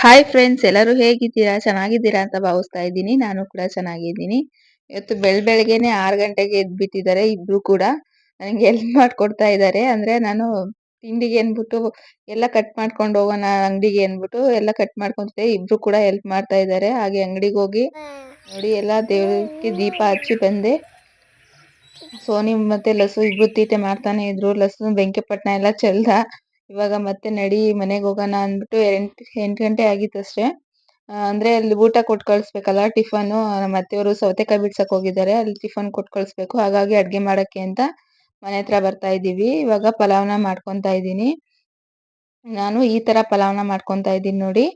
Hi friends, ಎಲ್ಲರೂ ಹೇಗಿದ್ದೀರಾ? ಚೆನ್ನಾಗಿದ್ದೀರಾ ಅಂತ ಭಾವಿಸ್ತಾ ಇದ್ದೀನಿ. ನಾನು ಕೂಡ ಚೆನ್ನಾಗಿದ್ದೀನಿ. ಇವತ್ತು ಬೆಳಗ್ಗೆನೆ 6 ಗಂಟೆಗೆ ಎದ್ಬಿಟ್ಟಿದ್ದಾರೆ ಇಬ್ರು ಕೂಡ. ನನಗೆ ಹೆಲ್ಪ್ ಮಾಡ್ಕೊಡ್ತಾ ಇದ್ದಾರೆ. ಅಂದ್ರೆ ನಾನು ತಿಂಡಿಗೆ ಅಂದ್ಬಿಟ್ಟು ಎಲ್ಲ ಕಟ್ ಮಾಡ್ಕೊಂಡು ಹೋಗೋಣ ಅಂಗಡಿಗೆ ಅಂದ್ಬಿಟ್ಟು ಎಲ್ಲ ಕಟ್ ಮಾಡ್ಕೊಂತಿದ್ದೆ. ಇಬ್ರು ಕೂಡ ಹೆಲ್ಪ್ ಮಾಡ್ತಾ ಇದ್ದಾರೆ. ಹಾಗೆ ಅಂಗಡಿಗೆ ಹೋಗಿ ನೋಡಿ ಎಲ್ಲ ದೇವರಿಗೆ ದೀಪ ಹಚ್ಚಿ ಬಂದೆ. ಸೋನಿ ಮತ್ತೆ ಲಸು ಇಬ್ರು ತೀಟೆ ಮಾಡ್ತಾನೆ ಇದ್ರು. ಲಸು ಬೆಂಕಿಪಟ್ಟಣ ಎಲ್ಲ ಚೆಲ್ದ. ಇವಾಗ ಮತ್ತೆ ನಡಿ ಮನೆಗೆ ಹೋಗೋಣ ಅಂದ್ಬಿಟ್ಟು 8 ಗಂಟೆ ಆಗಿತ್ತಷ್ಟೇ. ಅಂದ್ರೆ ಅಲ್ಲಿ ಊಟ ಕೊಟ್ಟು ಕಳಿಸ್ಬೇಕಲ್ಲ ಟಿಫನು. ನಮ್ಮ ಅತ್ತೆಯವರು ಸೌತೆಕಾಯಿ ಬಿಡ್ಸಕ್ ಹೋಗಿದ್ದಾರೆ, ಅಲ್ಲಿ ಟಿಫನ್ ಕೊಟ್ಟು ಕಳಿಸ್ಬೇಕು. ಹಾಗಾಗಿ ಅಡ್ಗೆ ಮಾಡಕ್ಕೆ ಅಂತ ಮನೆ ಹತ್ರ ಬರ್ತಾ ಇದ್ದೀವಿ. ಇವಾಗ ಪಲಾವ್ನ ಮಾಡ್ಕೊಂತಾ ಇದ್ದೀನಿ. ನಾನು ಈ ತರ ಪಲಾವ್ನ ಮಾಡ್ಕೊಂತಾ ಇದ್ದೀನಿ ನೋಡಿ.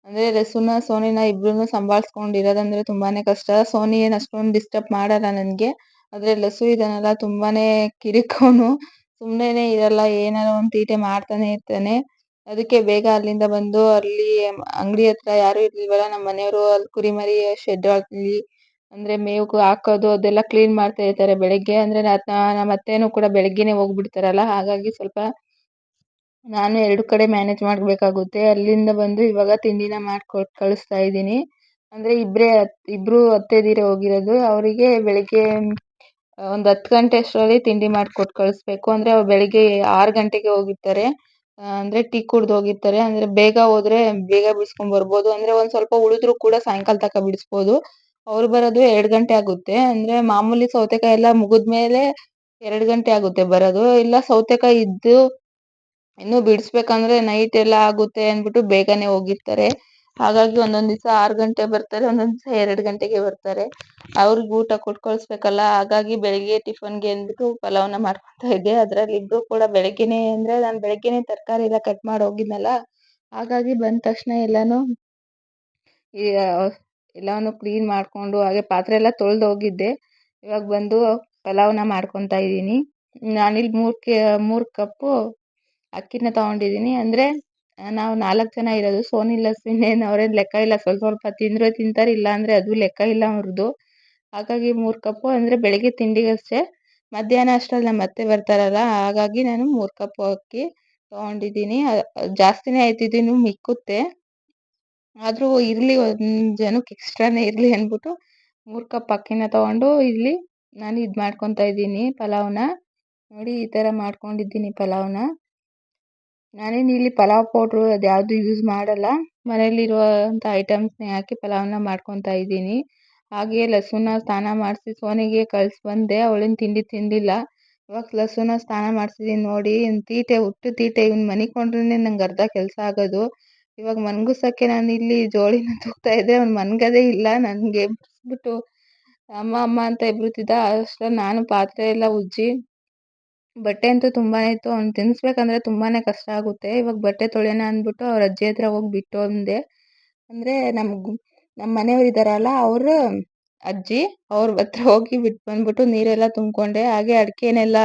ಅಂದ್ರೆ ಲಸುನ ಸೋನಿನ ಇಬ್ರು ಸಂಭಾಳಿಸ್ಕೊಂಡಿರೋದಂದ್ರೆ ತುಂಬಾನೇ ಕಷ್ಟ. ಸೋನಿ ಏನ್ ಅಷ್ಟೊಂದು ಡಿಸ್ಟರ್ಬ್ ಮಾಡಲ್ಲ ನನ್ಗೆ. ಆದ್ರೆ ಲಸು ಇದನ್ನೆಲ್ಲ ತುಂಬಾನೇ ಕಿರಿಕೋನು. ಸುಮ್ನೆನೆ ಇರಲ್ಲ, ಏನಾರ ಒಂದ್ ತೀಟೆ ಮಾಡ್ತಾನೆ ಇರ್ತಾನೆ. ಅದಕ್ಕೆ ಬೇಗ ಅಲ್ಲಿಂದ ಬಂದು ಅಲ್ಲಿ ಅಂಗಡಿ ಹತ್ರ ಯಾರು ಇರ್ಲಿಲ್ವಲ್ಲ, ನಮ್ಮ ಮನೆಯವರು ಅಲ್ಲಿ ಕುರಿಮರಿ ಶೆಡ್ ಅಲ್ಲಿ ಅಂದ್ರೆ ಮೇವು ಹಾಕೋದು ಅದೆಲ್ಲ ಕ್ಲೀನ್ ಮಾಡ್ತಾ ಇರ್ತಾರೆ ಬೆಳಿಗ್ಗೆ. ಅಂದ್ರೆ ನಮ್ಮ ಅತ್ತೆನೂ ಕೂಡ ಬೆಳಿಗ್ಗೆನೆ ಹೋಗ್ಬಿಡ್ತಾರಲ್ಲ, ಹಾಗಾಗಿ ಸ್ವಲ್ಪ ನಾನು 2 ಕಡೆ ಮ್ಯಾನೇಜ್ ಮಾಡ್ಬೇಕಾಗುತ್ತೆ. ಅಲ್ಲಿಂದ ಬಂದು ಇವಾಗ ತಿಂಡಿನ ಮಾಡ್ಕೊಟ್ ಕಳಿಸ್ತಾ ಇದ್ದೀನಿ. ಅಂದ್ರೆ ಇಬ್ರು ಅತ್ತೆದೀರೆ ಹೋಗಿರೋದು. ಅವರಿಗೆ ಬೆಳಿಗ್ಗೆ ಒಂದ್ 10 ಗಂಟೆ ಅಷ್ಟರಲ್ಲಿ ತಿಂಡಿ ಮಾಡ್ಕೊಟ್ ಕಳಿಸ್ಬೇಕು. ಅಂದ್ರೆ ಅವ್ರು ಬೆಳಿಗ್ಗೆ 6 ಗಂಟೆಗೆ ಹೋಗಿರ್ತಾರೆ. ಅಂದ್ರೆ ಟೀ ಕುಡ್ದು ಹೋಗಿರ್ತಾರೆ. ಅಂದ್ರೆ ಬೇಗ ಹೋದ್ರೆ ಬೇಗ ಬಿಡಿಸ್ಕೊಂಡ್ ಬರ್ಬೋದು. ಅಂದ್ರೆ ಒಂದ್ ಸ್ವಲ್ಪ ಉಳಿದ್ರು ಕೂಡ ಸಾಯಂಕಾಲ ತನಕ ಬಿಡಿಸ್ಬೋದು. ಅವ್ರು ಬರೋದು 2 ಗಂಟೆ ಆಗುತ್ತೆ. ಅಂದ್ರೆ ಮಾಮೂಲಿ ಸೌತೆಕಾಯಿ ಎಲ್ಲ ಮುಗಿದ್ಮೇಲೆ 2 ಗಂಟೆ ಆಗುತ್ತೆ ಬರೋದು. ಇಲ್ಲ ಸೌತೆಕಾಯಿ ಇದ್ದು ಇನ್ನು ಬಿಡಿಸ್ಬೇಕಂದ್ರೆ ನೈಟ್ ಎಲ್ಲ ಆಗುತ್ತೆ ಅಂದ್ಬಿಟ್ಟು ಬೇಗನೆ ಹೋಗಿರ್ತಾರೆ. ಹಾಗಾಗಿ ಒಂದೊಂದ್ ದಿವಸ 6 ಗಂಟೆ ಬರ್ತಾರೆ, ಒಂದೊಂದ್ ದಿವಸ 2 ಗಂಟೆಗೆ ಬರ್ತಾರೆ. ಅವ್ರಿಗೆ ಊಟ ಕೊಟ್ಟು ಕಳಿಸ್ಬೇಕಲ್ಲ, ಹಾಗಾಗಿ ಬೆಳಿಗ್ಗೆ ಟಿಫನ್ಗೆ ಅಂದ್ಬಿಟ್ಟು ಪಲಾವ್ನ ಮಾಡ್ಕೊಂತಾ ಇದ್ದೆ. ಅದ್ರಲ್ಲಿ ಇಬ್ರು ಕೂಡ ಬೆಳಗ್ಗೆನೆ ಅಂದ್ರೆ ನಾನು ಬೆಳಗ್ಗೆನೆ ತರಕಾರಿ ಎಲ್ಲ ಕಟ್ ಮಾಡಿ ಹೋಗಿದ್ನಲ್ಲ, ಹಾಗಾಗಿ ಬಂದ ತಕ್ಷಣ ಎಲ್ಲಾನು ಕ್ಲೀನ್ ಮಾಡ್ಕೊಂಡು ಹಾಗೆ ಪಾತ್ರೆ ಎಲ್ಲ ತೊಳ್ದು ಹೋಗಿದ್ದೆ. ಇವಾಗ ಬಂದು ಪಲಾವ್ನ ಮಾಡ್ಕೊಂತಾ ಇದ್ದೀನಿ. ನಾನಿಲ್ಲಿ 3 ಕಪ್ಪು ಅಕ್ಕಿನ ತಗೊಂಡಿದ್ದೀನಿ. ಅಂದ್ರೆ ನಾವು 4 ಜನ ಇರೋದು. ಸೋನಿ ಲಸು ಇನ್ನೇನು ಅವ್ರೇನ್ ಲೆಕ್ಕ ಇಲ್ಲ, ಸ್ವಲ್ಪ ಸ್ವಲ್ಪ ತಿಂದ್ರೆ ತಿಂತಾರೆ, ಇಲ್ಲ ಅಂದ್ರೆ ಅದು ಲೆಕ್ಕ ಇಲ್ಲ ಅವ್ರದ್ದು. ಹಾಗಾಗಿ 3 ಕಪ್ಪು ಅಂದ್ರೆ ಬೆಳಿಗ್ಗೆ ತಿಂಡಿಗಷ್ಟೇ. ಮಧ್ಯಾಹ್ನ ಅಷ್ಟ್ರಲ್ಲಿ ನಮ್ಮ ಅತ್ತೆ ಬರ್ತಾರಲ್ಲ, ಹಾಗಾಗಿ ನಾನು 3 ಕಪ್ಪು ಅಕ್ಕಿ ತಗೊಂಡಿದ್ದೀನಿ. ಜಾಸ್ತಿನೇ ಆಯ್ತಿದ್ದು, ಇನ್ನು ಮಿಕ್ಕುತ್ತೆ. ಆದ್ರೂ ಇರ್ಲಿ, ಒಂದ್ ಜನಕ್ಕೆ ಎಕ್ಸ್ಟ್ರಾನೇ ಇರ್ಲಿ ಅಂದ್ಬಿಟ್ಟು 3 ಕಪ್ ಅಕ್ಕಿನ ತಗೊಂಡು ಇಲ್ಲಿ ನಾನು ಮಾಡ್ಕೊಂತಾ ಇದ್ದೀನಿ ಪಲಾವ್ನ. ನೋಡಿ ಈ ತರ ಮಾಡ್ಕೊಂಡಿದ್ದೀನಿ ಪಲಾವ್ನ. ನಾನೇನು ಇಲ್ಲಿ ಪಲಾವ್ ಪೌಡ್ರು ಅದ್ಯಾವುದು ಯೂಸ್ ಮಾಡಲ್ಲ. ಮನೇಲಿರುವಂಥ ಐಟಮ್ಸ್ನೇ ಹಾಕಿ ಪಲಾವ್ನ ಮಾಡ್ಕೊತಾ ಇದ್ದೀನಿ. ಹಾಗೆ ಲಸುನ ಸ್ನಾನ ಮಾಡಿಸಿ ಸೋನಿಗೆ ಕಳ್ಸಿ ಬಂದೆ. ಅವಳೇನು ತಿಂಡಿ ತಿಂದಿಲ್ಲ. ಇವಾಗ ಲಸುನ ಸ್ನಾನ ಮಾಡಿಸಿದ್ದೀನಿ ನೋಡಿ. ತೀಟೆ ಹುಟ್ಟು ತೀಟೆ, ಇವ್ನು ಮನಿಕೊಂಡ್ರೆ ನಂಗೆ ಅರ್ಧ ಕೆಲಸ ಆಗೋದು. ಇವಾಗ ಮನ್ಗುಸಕ್ಕೆ ನಾನು ಇಲ್ಲಿ ಜೋಳಿನ ತೂಗ್ತಾ ಇದ್ದೆ, ಅವ್ನು ಮನ್ಗದೇ ಇಲ್ಲ. ನನಗೆ ಬಿಟ್ಟು ಅಮ್ಮ ಅಮ್ಮ ಅಂತ ಎಬ್ರುತ್ತಿದ್ದ. ಅಷ್ಟರಲ್ಲಿ ನಾನು ಪಾತ್ರೆ ಎಲ್ಲ ಉಜ್ಜಿ, ಬಟ್ಟೆ ಅಂತೂ ತುಂಬಾನೇ ಇತ್ತು. ಅವ್ನು ತಿನ್ನಿಸ್ಬೇಕಂದ್ರೆ ತುಂಬಾನೇ ಕಷ್ಟ ಆಗುತ್ತೆ. ಇವಾಗ ಬಟ್ಟೆ ತೊಳೆಯೋಣ ಅಂದ್ಬಿಟ್ಟು ಅವ್ರ ಅಜ್ಜಿ ಹತ್ರ ಹೋಗಿ ಬಿಟ್ಟು ಬಂದೆ. ಅಂದ್ರೆ ನಮ್ಮ ಮನೆಯವ್ರು ಇದಾರಲ್ಲ, ಅವ್ರ ಅಜ್ಜಿ ಅವ್ರ ಹತ್ರ ಹೋಗಿ ಬಿಟ್ಟು ಬಂದ್ಬಿಟ್ಟು ನೀರೆಲ್ಲ ತುಂಬ್ಕೊಂಡೆ. ಹಾಗೆ ಅಡಿಕೆನೆಲ್ಲ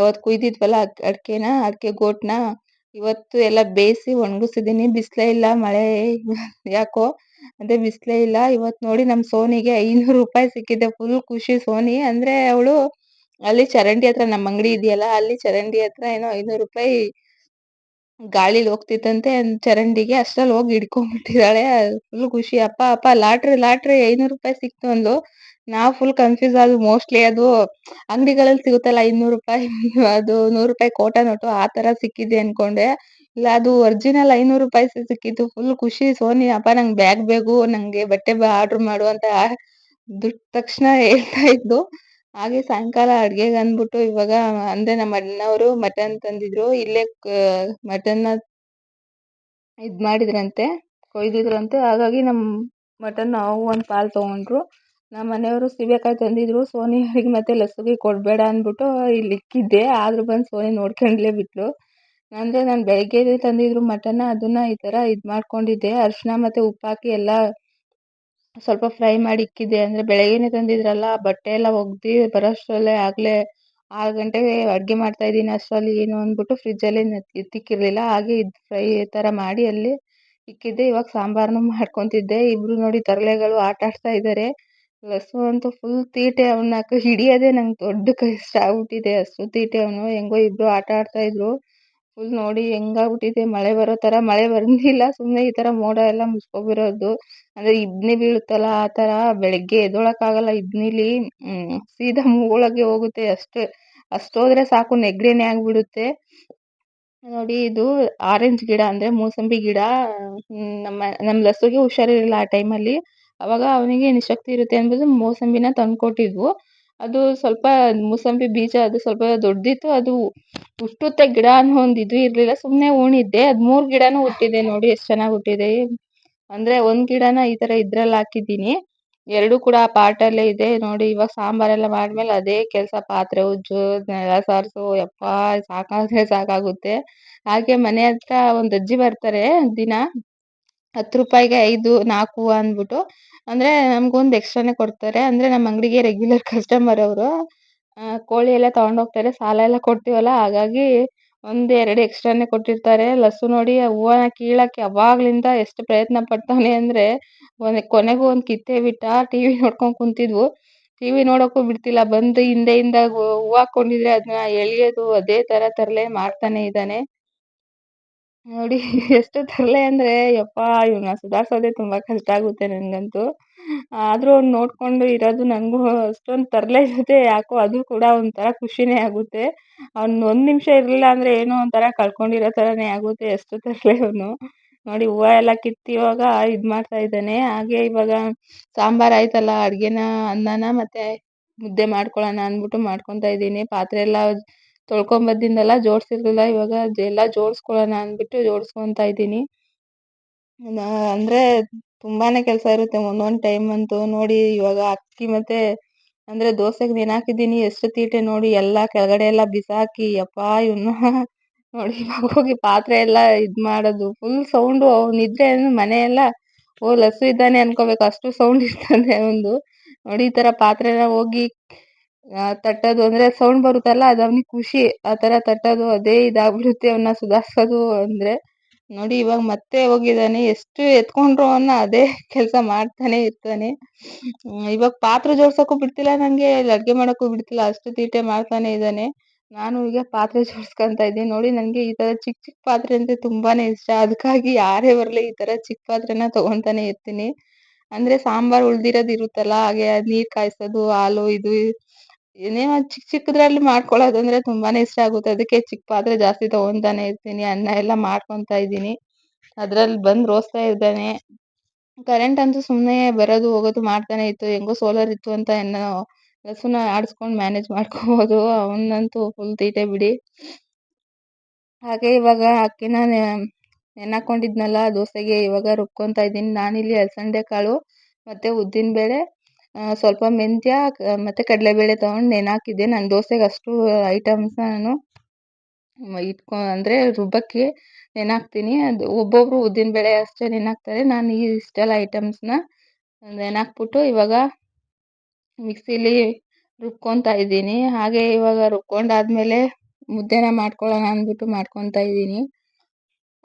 ಅವತ್ತು ಕುಯ್ದಿದ್ವಲ್ಲ ಅಡಿಕೆ ಗೋಟ್ನ ಇವತ್ತು ಎಲ್ಲ ಬೇಯಿಸಿ ಒಣಗಿಸಿದ್ದೀನಿ. ಬಿಸಿಲೇ ಇಲ್ಲ, ಮಳೆ ಯಾಕೋ ಅದೇ ಬಿಸಿಲೇ ಇಲ್ಲ. ಇವತ್ತು ನೋಡಿ ನಮ್ಮ ಸೋನಿಗೆ 500 ರೂಪಾಯಿ ಸಿಕ್ಕಿದೆ. ಫುಲ್ ಖುಷಿ ಸೋನಿ. ಅಂದ್ರೆ ಅವಳು ಅಲ್ಲಿ ಚರಂಡಿ ಹತ್ರ, ನಮ್ಮ ಅಂಗಡಿ ಇದೆಯಲ್ಲ ಅಲ್ಲಿ ಚರಂಡಿ ಹತ್ರ ಏನೋ 500 ರೂಪಾಯಿ ಗಾಳಿಲಿ ಹೋಗ್ತಿತ್ತಂತೆ ಚರಂಡಿಗೆ. ಅಷ್ಟ್ರಲ್ಲಿ ಹೋಗಿ ಹಿಡ್ಕೊಂಡ್ಬಿಟ್ಟಿದ್ದಾಳೆ. ಫುಲ್ ಖುಷಿ. ಅಪ್ಪ ಅಪ್ಪ ಲಾಟ್ರಿ ಲಾಟ್ರಿ 500 ರೂಪಾಯಿ ಸಿಕ್ತು ಅಂದ್ಲು. ನಾವು ಫುಲ್ ಕನ್ಫ್ಯೂಸ್ ಆದ್ವಿ. ಮೋಸ್ಟ್ಲಿ ಅದು ಅಂಗಡಿಗಳಲ್ಲಿ ಸಿಗುತ್ತಲ್ಲ 500 ರೂಪಾಯಿ ಅದು 100 ರೂಪಾಯಿ ಕೋಟಾ ನೋಟು ಆ ತರ ಸಿಕ್ಕಿದೆ ಅನ್ಕೊಂಡೆ. ಇಲ್ಲ, ಅದು ಒರಿಜಿನಲ್ 500 ರೂಪಾಯಿ ಸಿಕ್ಕಿತ್ತು. ಫುಲ್ ಖುಷಿ ಸೋನಿ. ಅಪ್ಪ ನಂಗೆ ಬ್ಯಾಗ್ ಬೇಕು, ನಂಗೆ ಬಟ್ಟೆ ಆರ್ಡರ್ ಮಾಡು ಅಂತ ದುಡ್ಡು ತಕ್ಷಣ ಹೇಳ್ತಾ ಇದ್ದು. ಹಾಗೆ ಸಾಯಂಕಾಲ ಅಡ್ಗೆಗೆ ಅಂದ್ಬಿಟ್ಟು ಇವಾಗ ಅಂದ್ರೆ ನಮ್ಮ ಅಣ್ಣವರು ಮಟನ್ ತಂದಿದ್ರು. ಇಲ್ಲೇ ಮಟನ್ನ ಮಾಡಿದ್ರಂತೆ, ಕೊಯ್ದಿದ್ರಂತೆ. ಹಾಗಾಗಿ ನಮ್ಮ ಮಟನ್ ನಾವು ಒಂದು ಪಾಲು ತೊಗೊಂಡ್ರು. ನಮ್ಮ ಮನೆಯವರು ಸೀಬೆಕಾಯಿ ತಂದಿದ್ರು. ಸೋನಿಯವರಿಗೆ ಮತ್ತೆ ಲಸುಗೆ ಕೊಡಬೇಡ ಅಂದ್ಬಿಟ್ಟು ಇಲ್ಲಿ ಇಕ್ಕಿದ್ದೆ. ಆದ್ರೂ ಬಂದು ಸೋನಿ ನೋಡ್ಕೊಂಡ್ಲೇ ಬಿಟ್ಲು. ಅಂದರೆ ನಾನು ಬೆಳಗ್ಗೆ ತಂದಿದ್ರು ಮಟನ್ನ, ಅದನ್ನ ಈ ಥರ ಮಾಡ್ಕೊಂಡಿದ್ದೆ. ಅರಿಶಿನ ಮತ್ತು ಉಪ್ಪು ಹಾಕಿ ಎಲ್ಲ ಸ್ವಲ್ಪ ಫ್ರೈ ಮಾಡಿ ಇಕ್ಕಿದ್ದೆ. ಅಂದರೆ ಬೆಳಗ್ಗೆನೆ ತಂದಿದ್ರಲ್ಲ, ಬಟ್ಟೆ ಎಲ್ಲ ಒಗ್ದು ಬರೋಷ್ಟರಲ್ಲೇ ಆಗಲೇ 6 ಗಂಟೆಗೆ ಅಡುಗೆ ಮಾಡ್ತಾಯಿದ್ದೀನಿ. ಅಷ್ಟರಲ್ಲಿ ಏನು ಅಂದ್ಬಿಟ್ಟು ಫ್ರಿಜ್ಜಲ್ಲಿ ಎತ್ತಿಕ್ಕಿರಲಿಲ್ಲ. ಹಾಗೆ ಫ್ರೈ ಥರ ಮಾಡಿ ಅಲ್ಲಿ ಇಕ್ಕಿದ್ದೆ. ಇವಾಗ ಸಾಂಬಾರನ್ನು ಮಾಡ್ಕೊತಿದ್ದೆ. ಇಬ್ಬರು ನೋಡಿ ತರಲೆಗಳು ಆಟ ಆಡ್ತಾ ಇದ್ದಾರೆ. ಲಸು ಅಂತೂ ಫುಲ್ ತೀಟೆ. ಅವನ್ನ ಹಿಡಿಯೋದೇ ನಂಗೆ ದೊಡ್ಡ ಕಷ್ಟ ಆಗ್ಬಿಟ್ಟಿದೆ. ಅಷ್ಟು ತೀಟೆ ಅವನು. ಹೆಂಗೋ ಇಬ್ಬರು ಆಟ ಆಡ್ತಾಯಿದ್ರು. ಫುಲ್ ನೋಡಿ ಹೆಂಗಾಗ್ಬಿಟ್ಟಿದೆ, ಮಳೆ ಬರೋ ಥರ. ಮಳೆ ಬಂದಿಲ್ಲ, ಸುಮ್ಮನೆ ಈ ಥರ ಮೋಡ ಎಲ್ಲ ಮುಚ್ಕೊಬಿರೋದು. ಅಂದರೆ ಇಬ್ನಿ ಬೀಳುತ್ತಲ್ಲ ಆ ಥರ. ಬೆಳಗ್ಗೆ ಎದ್ದೊಳಕ್ಕಾಗಲ್ಲ ಇಬ್ನಿಲಿ. ಸೀದಾ ಮೂಗೊಳಗೆ ಹೋಗುತ್ತೆ. ಅಷ್ಟೋದ್ರೆ ಸಾಕು, ನೆಗಡಿನೇ ಆಗಿಬಿಡುತ್ತೆ. ನೋಡಿ ಇದು ಆರೆಂಜ್ ಗಿಡ, ಅಂದರೆ ಮೂಸಂಬಿ ಗಿಡ. ನಮ್ಮ ಲಸ್ಸುಗೆ ಹುಷಾರಿರಲಿಲ್ಲ ಆ ಟೈಮಲ್ಲಿ. ಅವಾಗ ಅವನಿಗೆ ನಿಶಕ್ತಿ ಇರುತ್ತೆ ಅಂದ್ಬಿಟ್ಟು ಮೂಸಂಬಿನ ತಂದ್ಕೊಟ್ಟಿದ್ವು. ಅದು ಸ್ವಲ್ಪ ಮೂಸಂಬಿ ಬೀಜ ಅದು ಸ್ವಲ್ಪ ದೊಡ್ಡದಿತ್ತು. ಅದು ಹುಟ್ಟುತ್ತೆ ಗಿಡ ಅನ್ನೋ ಒಂದು ಇದು ಇರಲಿಲ್ಲ. ಸುಮ್ಮನೆ ಉಣಿದ್ದೆ. ಅದು 3 ಗಿಡನೂ ಹುಟ್ಟಿದೆ ನೋಡಿ, ಎಷ್ಟು ಚೆನ್ನಾಗಿ ಹುಟ್ಟಿದೆ. ಅಂದರೆ ಒಂದು ಗಿಡನ ಈ ಥರ ಇದ್ರಲ್ಲಿ ಹಾಕಿದ್ದೀನಿ, 2 ಕೂಡ ಆ ಪಾಟಲ್ಲೇ ಇದೆ ನೋಡಿ. ಇವಾಗ ಸಾಂಬಾರೆಲ್ಲ ಮಾಡಿದ್ಮೇಲೆ ಅದೇ ಕೆಲಸ, ಪಾತ್ರೆ ಉಜ್ಜು, ನೆಲ ಸಾರಿಸು, ಯಪ್ಪಾ ಸಾಕಾದ್ರೆ ಸಾಕಾಗುತ್ತೆ. ಹಾಗೆ ಮನೆ ಹತ್ರ ಒಂದು ಅಜ್ಜಿ ಬರ್ತಾರೆ ದಿನ, 10 ರೂಪಾಯಿಗೆ 5 4 ಹೂವು ಅಂದ್ಬಿಟ್ಟು. ಅಂದರೆ ನಮಗೊಂದು ಎಕ್ಸ್ಟ್ರಾನೇ ಕೊಡ್ತಾರೆ. ಅಂದರೆ ನಮ್ಮ ಅಂಗಡಿಗೆ ರೆಗ್ಯುಲರ್ ಕಸ್ಟಮರ್ ಅವರು. ಕೋಳಿ ಎಲ್ಲ ತೊಗೊಂಡೋಗ್ತಾರೆ, ಸಾಲ ಎಲ್ಲ ಕೊಡ್ತೀವಲ್ಲ, ಹಾಗಾಗಿ 1 2 ಎಕ್ಸ್ಟ್ರಾನೇ ಕೊಟ್ಟಿರ್ತಾರೆ. ಲಸ್ಸು ನೋಡಿ ಆ ಹೂವನ್ನ ಕೀಳಕ್ಕೆ ಅವಾಗ್ಲಿಂದ ಎಷ್ಟು ಪ್ರಯತ್ನ ಪಡ್ತಾನೆ ಅಂದರೆ, ಕೊನೆಗೂ ಒಂದು ಕಿತ್ತೇ ಬಿಟ್ಟ. ಟಿವಿ ನೋಡ್ಕೊಂಡು ಕುಂತಿದ್ವು, ಟಿವಿ ನೋಡೋಕ್ಕೂ ಬಿಡ್ತಿಲ್ಲ. ಬಂದು ಹಿಂದೆಯಿಂದ ಹೂವು ಹಾಕ್ಕೊಂಡಿದ್ರೆ ಅದನ್ನ ಎಳಿಯೋದು, ಅದೇ ಥರ ತರಲೆ ಮಾಡ್ತಾನೆ ಇದ್ದಾನೆ ನೋಡಿ. ಎಷ್ಟು ತರಲೆ ಅಂದರೆ ಯಪ್ಪಾ, ಇವನ್ನ ಸುಧಾರಿಸೋದೇ ತುಂಬ ಕಷ್ಟ ಆಗುತ್ತೆ ನನಗಂತೂ. ಆದರೂ ಅವ್ನು ನೋಡಿಕೊಂಡು ಇರೋದು ನನಗೂ ಅಷ್ಟೊಂದು ತರಲೆ ಜೊತೆ ಯಾಕೋ ಅದು ಕೂಡ ಒಂಥರ ಖುಷಿನೇ ಆಗುತ್ತೆ. ಅವ್ನು 1 ನಿಮಿಷ ಇರಲಿಲ್ಲ ಅಂದರೆ ಏನೋ ಒಂಥರ ಕಳ್ಕೊಂಡಿರೋ ಥರನೇ ಆಗುತ್ತೆ, ಎಷ್ಟು ತರಲೆ ಅವನು. ನೋಡಿ ಹೂವು ಎಲ್ಲ ಕಿತ್ತು ಇವಾಗ ಇದು ಮಾಡ್ತಾ ಇದ್ದಾನೆ. ಹಾಗೆ ಇವಾಗ ಸಾಂಬಾರು ಆಯ್ತಲ್ಲ, ಅಡುಗೆನ ಅನ್ನನ ಮತ್ತು ಮುದ್ದೆ ಮಾಡ್ಕೊಳ್ಳೋಣ ಅಂದ್ಬಿಟ್ಟು ಮಾಡ್ಕೊತಾ ಇದ್ದೀನಿ. ಪಾತ್ರೆ ಎಲ್ಲ ತೊಳ್ಕೊಂಬಂದಿದ್ದೆಲ್ಲ ಜೋಡಿಸಿರಲಿಲ್ಲ, ಇವಾಗ ಎಲ್ಲ ಜೋಡಿಸ್ಕೊಳ್ಳೋಣ ಅಂದ್ಬಿಟ್ಟು ಜೋಡಿಸ್ಕೊತಾ ಇದ್ದೀನಿ. ಅಂದರೆ ತುಂಬಾ ಕೆಲಸ ಇರುತ್ತೆ ಒಂದೊಂದು ಟೈಮ್ ಅಂತೂ. ನೋಡಿ ಇವಾಗ ಅಕ್ಕಿ ಮತ್ತು ಅಂದರೆ ದೋಸೆಗೆ ನೆನೆ ಎಷ್ಟು ತೀಟೆ ನೋಡಿ, ಎಲ್ಲ ಕೆಳಗಡೆ ಎಲ್ಲ ಬಿಸಾಕಿ. ಯಪ್ಪಾ ಇವನು ನೋಡಿ ಇವಾಗ ಹೋಗಿ ಪಾತ್ರೆ ಎಲ್ಲ ಇದು ಮಾಡೋದು, ಫುಲ್ ಸೌಂಡು. ಅವನಿದ್ರೆ ಮನೆಯೆಲ್ಲ ಓ ಲಸ್ಸು ಇದ್ದಾನೆ ಅನ್ಕೋಬೇಕು, ಅಷ್ಟು ಸೌಂಡ್ ಇರ್ತಾನೆ ಅವನದು. ನೋಡಿ ಈ ಥರ ಪಾತ್ರೆನ ಹೋಗಿ ತಟ್ಟೋದು, ಅಂದರೆ ಸೌಂಡ್ ಬರುತ್ತಲ್ಲ, ಅದು ಅವ್ನಿಗೆ ಖುಷಿ. ಆ ಥರ ತಟ್ಟೋದು ಅದೇ ಇದಾಗ್ಬಿಡುತ್ತೆ ಅವನ್ನ ಸುಧಾರಿಸೋದು ಅಂದರೆ. ನೋಡಿ ಇವಾಗ ಮತ್ತೆ ಹೋಗಿದ್ದಾನೆ, ಎಷ್ಟು ಎತ್ಕೊಂಡ್ರು ಅವನ್ನ ಅದೇ ಕೆಲಸ ಮಾಡ್ತಾನೆ ಇರ್ತಾನೆ. ಇವಾಗ ಪಾತ್ರೆ ಜೋಡ್ಸೋಕ್ಕೂ ಬಿಡ್ತಿಲ್ಲ ನನಗೆ, ಅಡುಗೆ ಮಾಡೋಕ್ಕೂ ಬಿಡ್ತಿಲ್ಲ, ಅಷ್ಟು ತೀಟೆ ಮಾಡ್ತಾನೆ ಇದ್ದಾನೆ. ನಾನು ಈಗ ಪಾತ್ರೆ ಜೋಡಿಸ್ಕೊತಾ ಇದ್ದೀನಿ. ನೋಡಿ ನನಗೆ ಈ ಥರ ಚಿಕ್ಕ ಚಿಕ್ಕ ಪಾತ್ರೆ ಅಂದರೆ ತುಂಬಾ ಇಷ್ಟ. ಅದಕ್ಕಾಗಿ ಯಾರೇ ಬರಲಿ ಈ ಥರ ಚಿಕ್ಕ ಪಾತ್ರೆನ ತೊಗೊತಾನೆ ಇರ್ತೀನಿ. ಅಂದರೆ ಸಾಂಬಾರು ಉಳ್ದಿರೋದು ಇರುತ್ತಲ್ಲ, ಹಾಗೆ ನೀರು ಕಾಯಿಸೋದು, ಹಾಲು ಇದು ಏನೇನೋ ಚಿಕ್ಕ ಚಿಕ್ಕದ್ರಲ್ಲಿ ಮಾಡ್ಕೊಳ್ಳೋದು ಅಂದರೆ ತುಂಬಾ ಇಷ್ಟ ಆಗುತ್ತೆ. ಅದಕ್ಕೆ ಚಿಕ್ಕ ಪಾತ್ರೆ ಜಾಸ್ತಿ ತೊಗೊತಾನೆ ಇರ್ತೀನಿ. ಅನ್ನ ಎಲ್ಲ ಮಾಡ್ಕೊತಾ ಇದ್ದೀನಿ, ಅದ್ರಲ್ಲಿ ಬಂದು ರೋಸ್ತಾ ಇದ್ದಾನೆ. ಕರೆಂಟ್ ಅಂತೂ ಸುಮ್ಮನೆ ಬರೋದು ಹೋಗೋದು ಮಾಡ್ತಾನೆ ಇತ್ತು. ಹೆಂಗೋ ಸೋಲಾರ್ ಇತ್ತು ಅಂತ ಏನೋ ಲಸ್ಸುನ ಆಡಿಸ್ಕೊಂಡು ಮ್ಯಾನೇಜ್ ಮಾಡ್ಕೋಬೋದು. ಅವನಂತೂ ಫುಲ್ ತೀಟೆ ಬಿಡಿ. ಹಾಗೆ ಇವಾಗ ಅಕ್ಕಿನ ನೆನೆಹಾಕೊಂಡಿದ್ನಲ್ಲ ದೋಸೆಗೆ, ಇವಾಗ ರುಬ್ಕೊತಾ ಇದ್ದೀನಿ. ನಾನಿಲ್ಲಿ ಅಲಸಂದೆ ಕಾಳು ಮತ್ತು ಉದ್ದಿನಬೇಳೆ, ಸ್ವಲ್ಪ ಮೆಂತ್ಯ ಮತ್ತು ಕಡಲೆಬೇಳೆ ತೊಗೊಂಡು ನೆನೆಹಾಕಿದ್ದೆ. ನಾನು ದೋಸೆಗೆ ಅಷ್ಟು ಐಟಮ್ಸ್ನ ನಾನು ಅಂದರೆ ರುಬ್ಬಕ್ಕೆ ನೆನೆಹಾಕ್ತೀನಿ. ಅದು ಒಬ್ಬೊಬ್ಬರು ಉದ್ದಿನಬೇಳೆ ಅಷ್ಟೇ ನೆನೆಹಾಕ್ತಾರೆ, ನಾನು ಇಷ್ಟೆಲ್ಲ ಐಟಮ್ಸ್ನ ನೆನೆಹಾಕ್ಬಿಟ್ಟು ಇವಾಗ ಮಿಕ್ಸಿಲಿ ರುಬ್ಕೊತಾ ಇದ್ದೀನಿ. ಹಾಗೆ ಇವಾಗ ರುಬ್ಕೊಂಡಾದ್ಮೇಲೆ ಮುದ್ದೆನ ಮಾಡ್ಕೊಳ್ಳೋಣ ಅಂದ್ಬಿಟ್ಟು ಮಾಡ್ಕೊತಾ ಇದ್ದೀನಿ.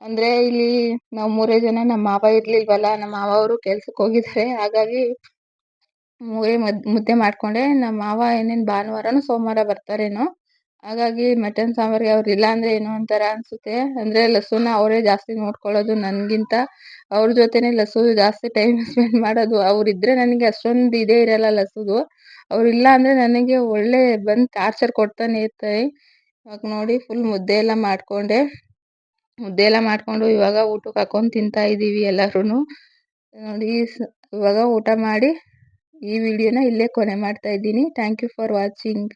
ಅಂದರೆ ಇಲ್ಲಿ ನಾವು 3 ಜನ, ನಮ್ಮ ಮಾವ ಇರಲಿಲ್ವಲ್ಲ, ನಮ್ಮ ಮಾವ ಅವರು ಕೆಲ್ಸಕ್ಕೆ ಹೋಗಿದ್ದಾರೆ. ಹಾಗಾಗಿ 3 ಮುದ್ದೆ ಮಾಡಿಕೊಂಡೆ. ನಮ್ಮ ಮಾವ ಏನೇನು ಭಾನುವಾರನೂ ಸೋಮವಾರ ಬರ್ತಾರೇನೋ, ಹಾಗಾಗಿ ಮಟನ್ ಸಾಂಬಾರಿಗೆ ಅವ್ರು ಇಲ್ಲ ಅಂದರೆ ಏನೋ ಒಂಥರ ಅನಿಸುತ್ತೆ. ಅಂದರೆ ಲಸ್ಸುನ ಅವರೇ ಜಾಸ್ತಿ ನೋಡ್ಕೊಳ್ಳೋದು ನನಗಿಂತ. ಅವ್ರ ಜೊತೆನೇ ಲಸ್ಸು ಜಾಸ್ತಿ ಟೈಮ್ ಸ್ಪೆಂಡ್ ಮಾಡೋದು. ಅವರಿದ್ದರೆ ನನಗೆ ಅಷ್ಟೊಂದು ಇದೇ ಇರಲ್ಲ ಲಸ್ಸುದು. ಅವರಿಲ್ಲ ಅಂದರೆ ನನಗೆ ಒಳ್ಳೆ ಬಂದು ಟಾರ್ಚರ್ ಕೊಡ್ತಾನೆ ಇರ್ತಾರೆ. ಇವಾಗ ನೋಡಿ ಫುಲ್ ಮುದ್ದೆ ಎಲ್ಲ ಮಾಡಿಕೊಂಡೆ. ಮುದ್ದೆ ಎಲ್ಲ ಮಾಡಿಕೊಂಡು ಇವಾಗ ಊಟಕ್ಕೆ ಹಾಕೊಂಡು ತಿಂತಾ ಇದ್ದೀವಿ ಎಲ್ಲರೂ. ನೋಡಿ ಇವಾಗ ಊಟ ಮಾಡಿ ಈ ವಿಡಿಯೋನ ಇಲ್ಲೇ ಕೊನೆ ಮಾಡ್ತಾ ಇದ್ದೀನಿ. Thank you for watching.